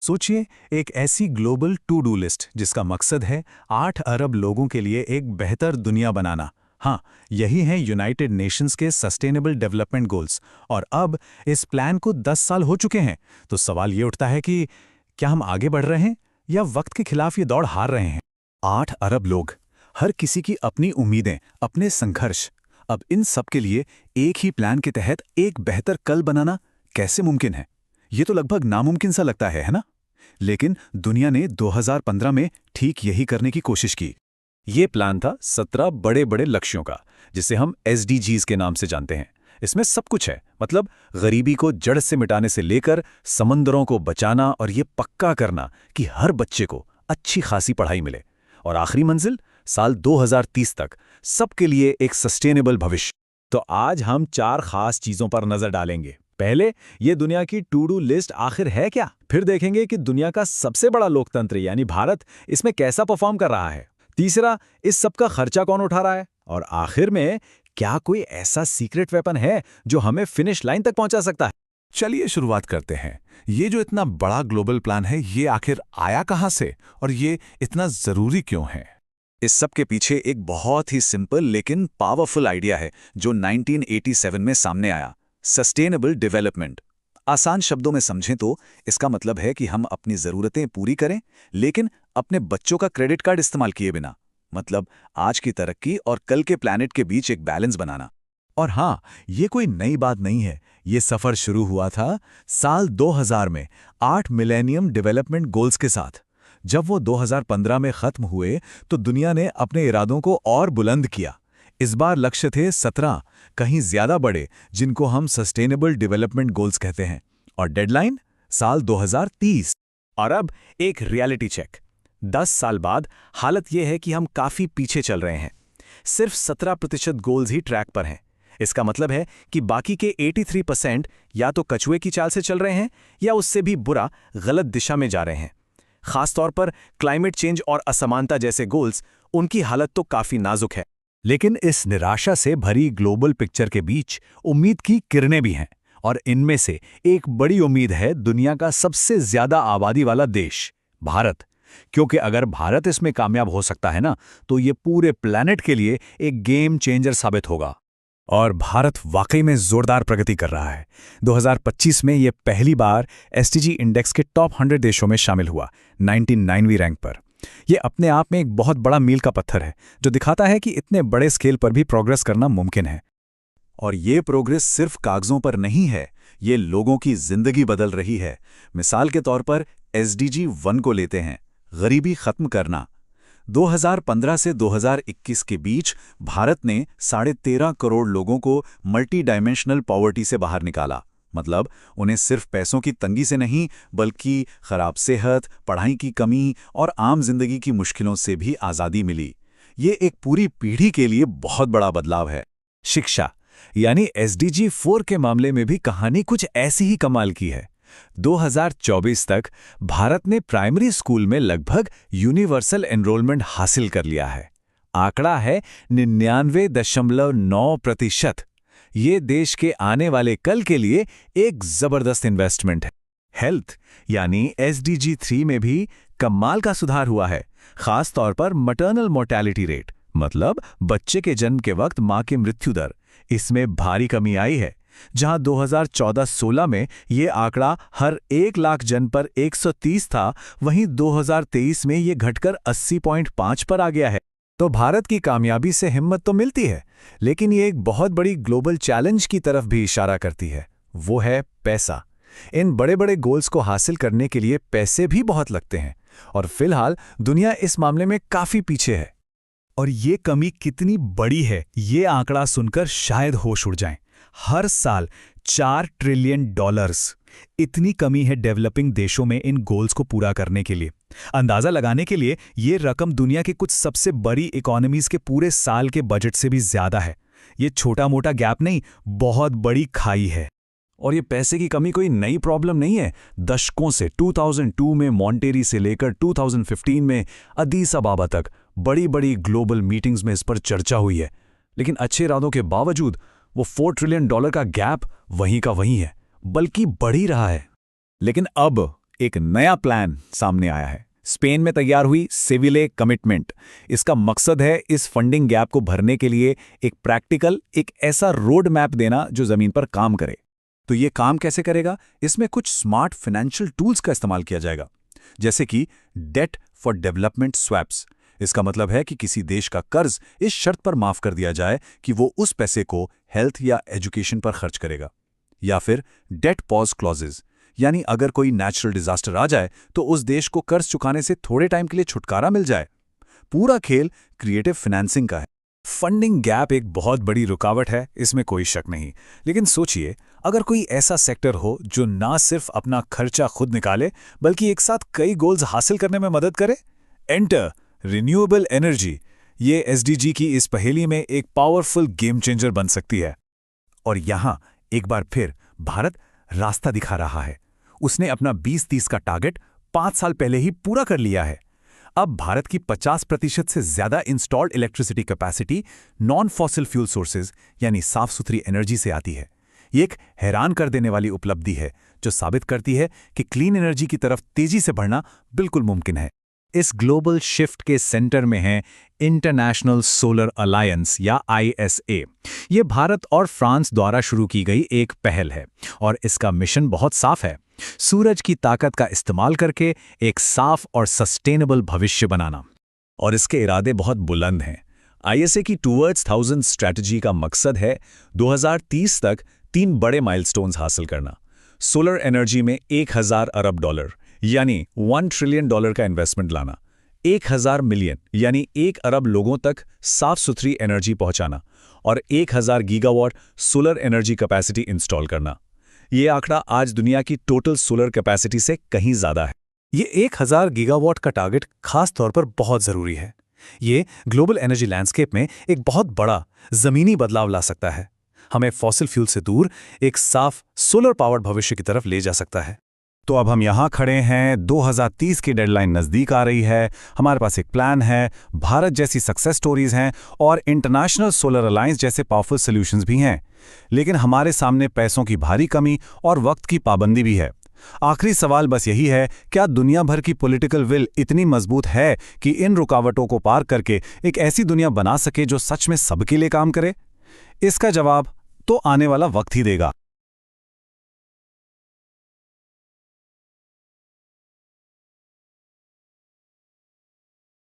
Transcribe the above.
सोचिए, एक ऐसी ग्लोबल टू डू लिस्ट जिसका मकसद है 8 अरब लोगों के लिए एक बेहतर दुनिया बनाना। हाँ, यही है यूनाइटेड नेशंस के सस्टेनेबल डेवलपमेंट गोल्स। और अब इस प्लान को 10 साल हो चुके हैं, तो सवाल ये उठता है कि क्या हम आगे बढ़ रहे हैं या वक्त के खिलाफ ये दौड़ हार रहे हैं? 8 अरब लोग, हर किसी की अपनी उम्मीदें, अपने संघर्ष। अब इन सब के लिए एक ही प्लान के तहत एक बेहतर कल बनाना कैसे मुमकिन है? ये तो लगभग नामुमकिन सा लगता है ना? लेकिन दुनिया ने 2015 में ठीक यही करने की कोशिश की। ये प्लान था 17 बड़े बड़े लक्ष्यों का, जिसे हम SDGs के नाम से जानते हैं। इसमें सब कुछ है, मतलब गरीबी को जड़ से मिटाने से लेकर समंदरों को बचाना और ये पक्का करना कि हर बच्चे को अच्छी खासी पढ़ाई मिले, और आखिरी मंजिल साल 2030 तक सबके लिए एक सस्टेनेबल भविष्य। तो आज हम 4 खास चीजों पर नजर डालेंगे। पहले, ये दुनिया की टू डू लिस्ट आखिर है क्या? फिर देखेंगे कि दुनिया का सबसे बड़ा लोकतंत्र यानी भारत इसमें कैसा परफॉर्म कर रहा है। तीसरा, इस सब का खर्चा कौन उठा रहा है? और आखिर में, क्या कोई ऐसा सीक्रेट वेपन है जो हमें फिनिश लाइन तक पहुंचा सकता है? चलिए शुरुआत करते हैं। ये जो इतना बड़ा ग्लोबल प्लान है, ये आखिर आया कहां से और ये इतना जरूरी क्यों है? इस सब के पीछे एक बहुत ही सिंपल लेकिन पावरफुल आइडिया है जो 1987 में सामने आया। Sustainable development. आसान शब्दों में समझें तो इसका मतलब है कि हम अपनी ज़रूरतें पूरी करें, लेकिन अपने बच्चों का क्रेडिट कार्ड इस्तेमाल किए बिना। मतलब आज की तरक्की और कल के प्लैनेट के बीच एक बैलेंस बनाना। और हाँ, ये कोई नई बात नहीं है। ये सफ़र शुरू हुआ था साल 2000 में 8 मिलेनियम डेवलपमेंट गोल्स के साथ। जब वो 2015 में ख़त्म हुए तो दुनिया ने अपने इरादों को और बुलंद किया। इस बार लक्ष्य थे 17, कहीं ज्यादा बड़े, जिनको हम सस्टेनेबल डेवलपमेंट गोल्स कहते हैं। और डेडलाइन साल 2030। और अब एक रियलिटी चेक। 10 साल बाद हालत यह है कि हम काफी पीछे चल रहे हैं। सिर्फ 17% गोल्स ही ट्रैक पर हैं। इसका मतलब है कि बाकी के 83% या तो कछुए की चाल से चल रहे हैं या उससे भी बुरा गलत दिशा में जा रहे हैं। खासतौर पर क्लाइमेट चेंज और असमानता जैसे गोल्स, उनकी हालत तो काफी नाजुक है। लेकिन इस निराशा से भरी ग्लोबल पिक्चर के बीच उम्मीद की किरणें भी हैं, और इनमें से एक बड़ी उम्मीद है दुनिया का सबसे ज्यादा आबादी वाला देश, भारत। क्योंकि अगर भारत इसमें कामयाब हो सकता है ना, तो ये पूरे प्लैनेट के लिए एक गेम चेंजर साबित होगा। और भारत वाकई में जोरदार प्रगति कर रहा है। 2025 में ये पहली बार SDG इंडेक्स के टॉप 100 देशों में शामिल हुआ, 99वीं रैंक पर। ये अपने आप में एक बहुत बड़ा मील का पत्थर है, जो दिखाता है कि इतने बड़े स्केल पर भी प्रोग्रेस करना मुमकिन है। और ये प्रोग्रेस सिर्फ कागजों पर नहीं है, ये लोगों की जिंदगी बदल रही है। मिसाल के तौर पर SDG 1 को लेते हैं, गरीबी खत्म करना। 2015 से 2021 के बीच भारत ने 13.5 करोड़ लोगों को मल्टी डायमेंशनल पॉवर्टी से बाहर निकाला। मतलब उन्हें सिर्फ पैसों की तंगी से नहीं, बल्कि खराब सेहत, पढ़ाई की कमी और आम जिंदगी की मुश्किलों से भी आज़ादी मिली। ये एक पूरी पीढ़ी के लिए बहुत बड़ा बदलाव है। शिक्षा यानी SDG 4 के मामले में भी कहानी कुछ ऐसी ही कमाल की है। 2024 तक भारत ने प्राइमरी स्कूल में लगभग यूनिवर्सल एनरोलमेंट हासिल कर लिया है। आंकड़ा है 99.9%। ये देश के आने वाले कल के लिए एक जबरदस्त इन्वेस्टमेंट है। हेल्थ यानी SDG 3 में भी कमाल का सुधार हुआ है, खास तौर पर मैटरनल मोर्टेलिटी रेट, मतलब बच्चे के जन्म के वक्त मां की मृत्यु दर। इसमें भारी कमी आई है। जहां 2014-16 में ये आंकड़ा हर 1 लाख जन पर 130 था, वहीं 2023 में ये घटकर 80.5 पर आ गया है। तो भारत की कामयाबी से हिम्मत तो मिलती है, लेकिन ये एक बहुत बड़ी ग्लोबल चैलेंज की तरफ भी इशारा करती है। वो है पैसा। इन बड़े बड़े गोल्स को हासिल करने के लिए पैसे भी बहुत लगते हैं, और फिलहाल दुनिया इस मामले में काफी पीछे है। और ये कमी कितनी बड़ी है, ये आंकड़ा सुनकर शायद होश उड़ जाएं। हर साल $4 ट्रिलियन। इतनी कमी है डेवलपिंग देशों में इन गोल्स को पूरा करने के लिए। अंदाजा लगाने के लिए ये रकम दुनिया के कुछ सबसे बड़ी इकोनॉमीज के पूरे साल के बजट से भी ज्यादा है। ये छोटा मोटा गैप नहीं, बहुत बड़ी खाई है। और ये पैसे की कमी कोई नई प्रॉब्लम नहीं है। दशकों से 2002 में मॉन्टेरी से लेकर 2015 में अदीस अबाबा तक बड़ी बड़ी ग्लोबल मीटिंग्स में इस पर चर्चा हुई है। लेकिन अच्छे इरादों के बावजूद वो $4 ट्रिलियन का गैप वहीं का वहीं है, बल्कि बढ़ ही रहा है। लेकिन अब एक नया प्लान सामने आया है। स्पेन में तैयार हुई सिविले कमिटमेंट। इसका मकसद है इस फंडिंग गैप को भरने के लिए एक प्रैक्टिकल, एक ऐसा रोड मैप देना जो जमीन पर काम करे। तो ये काम कैसे करेगा? इसमें कुछ स्मार्ट फाइनेंशियल टूल्स का इस्तेमाल किया जाएगा, जैसे कि डेट फॉर डेवलपमेंट स्वैप्स। इसका मतलब है कि किसी देश का कर्ज इस शर्त पर माफ कर दिया जाए कि वो उस पैसे को हेल्थ या एजुकेशन पर खर्च करेगा। या फिर डेट पॉज क्लॉजेज, यानी अगर कोई नेचुरल डिजास्टर आ जाए तो उस देश को कर्ज चुकाने से थोड़े टाइम के लिए छुटकारा मिल जाए। पूरा खेल क्रिएटिव फाइनेंसिंग का है। फंडिंग गैप एक बहुत बड़ी रुकावट है, इसमें कोई शक नहीं। लेकिन सोचिए, अगर कोई ऐसा सेक्टर हो जो ना सिर्फ अपना खर्चा खुद निकाले बल्कि एक साथ कई गोल्स हासिल करने में मदद करे। Enter renewable energy. ये एसडीजी की इस पहेली में एक पावरफुल गेम चेंजर बन सकती है। और यहां एक बार फिर भारत रास्ता दिखा रहा है। उसने अपना 2030 का टारगेट 5 साल पहले ही पूरा कर लिया है। अब भारत की 50% से ज्यादा installed electricity capacity non fossil fuel sources यानी साफ सुथरी एनर्जी से आती है। ये एक हैरान कर देने वाली उपलब्धि है जो साबित करती है कि क्लीन एनर्जी की तरफ तेजी से बढ़ना बिल्कुल मुमकिन है। इस ग्लोबल शिफ्ट के सेंटर में है इंटरनेशनल सोलर अलायंस या ISA। ये भारत और फ्रांस द्वारा शुरू की गई एक पहल है और इसका मिशन बहुत साफ है: सूरज की ताकत का इस्तेमाल करके एक साफ और सस्टेनेबल भविष्य बनाना। और इसके इरादे बहुत बुलंद हैं। ISA की टूवर्ड्स 1000 स्ट्रैटेजी का मकसद है 2030 तक 3 बड़े माइलस्टोन्स हासिल करना। सोलर एनर्जी में $1000 अरब यानी $1 ट्रिलियन का इन्वेस्टमेंट लाना, 1000 मिलियन यानी 1 अरब लोगों तक साफ सुथरी एनर्जी पहुंचाना और 1000 gigawatt solar energy capacity install करना। ये आंकड़ा आज दुनिया की टोटल सोलर कैपेसिटी से कहीं ज्यादा है। ये 1000 गीगावाट का टारगेट खास तौर पर बहुत जरूरी है। ये ग्लोबल एनर्जी लैंडस्केप में एक बहुत बड़ा जमीनी बदलाव ला सकता है। हमें फॉसिल फ्यूल से दूर एक साफ सोलर पावर्ड भविष्य की तरफ ले जा सकता है। तो अब हम यहाँ खड़े हैं, 2030 की डेडलाइन नज़दीक आ रही है। हमारे पास एक प्लान है, भारत जैसी सक्सेस स्टोरीज हैं और इंटरनेशनल सोलर अलायंस जैसे पावरफुल सॉल्यूशंस भी हैं। लेकिन हमारे सामने पैसों की भारी कमी और वक्त की पाबंदी भी है। आखिरी सवाल बस यही है, क्या दुनिया भर की पॉलिटिकल विल इतनी मजबूत है कि इन रुकावटों को पार करके एक ऐसी दुनिया बना सके जो सच में सबके लिए काम करे? इसका जवाब तो आने वाला वक्त ही देगा।